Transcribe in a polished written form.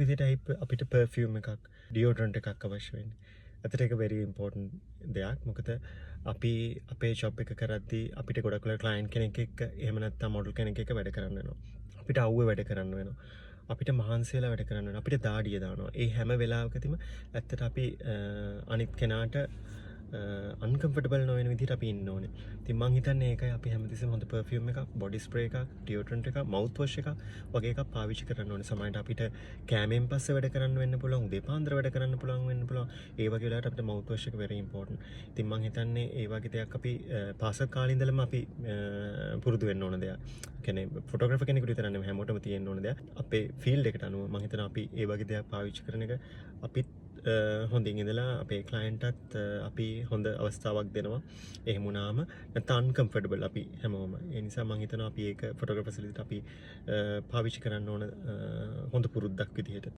විදිහට අපිට perfume එකක්, deodorant එකක් අවශ්‍ය වෙන්නේ. ඇත්තට ඒක very important දෙයක්. මොකද අපි අපේ job එක කරද්දී අපිට ගොඩක් වෙලා client කෙනෙක් එක්ක එහෙම නැත්නම් model කෙනෙක් එක්ක වැඩ කරන්න වෙනවා. අපිට අවුවේ වැඩ කරන්න වෙනවා. අපිට මහන්සි වෙලා වැඩ කරන්න වෙනවා. අපිට දාඩිය දානවා. ඒ හැම වෙලාවකදීම ඇත්තට අපි අනිත් කෙනාට uncomfortable නොවන විදිහට අපි ඉන්න ඕනේ. ඉතින් මං හිතන්නේ ඒකයි අපි හැමතිස්සෙම හොඳ perfume එකක්, body spray එකක්, deodorant එකක්, mouth wash එකක් වගේ එකක් පාවිච්චි කරන්න ඕනේ. සමහරවිට අපිට කෑමෙන් පස්සේ වැඩ කරන්න වෙන්න පුළුවන්, උදේ පාන්දර වැඩ කරන්න පුළුවන් වෙන්න පුළුවන්. ඒ වගේ වෙලාවට අපිට mouth wash එක very important. ඉතින් මං හිතන්නේ ඒ වගේ දෙයක් අපි පාසල් කාලේ ඉඳලම අපි පුරුදු වෙන්න ඕන දෙයක්. කියන්නේ ෆොටෝග්‍රැෆර් කෙනෙකුට විතර නෙමෙයි හැමෝටම තියෙන්න ඕන දෙයක්. අපේ ෆීල්ඩ් එකට අනුව මං හිතනවා අපි ඒ වගේ දෙයක් පාවිච්චි කරන එක අපිත් හොඳින් ඉඳලා අපේ ක්ලයන්ට්ටත් අපි හොඳ අවස්ථාවක් දෙනවා. එහෙම වුණාම නැත්නම් uncomfortable අපි හැමෝම. ඒ නිසා මම හිතනවා අපි ඒක ෆොටෝග්‍රැෆර්ස් විදිහට අපි පාවිච්චි කරන්න ඕන හොඳ පුරුද්දක් විදිහට.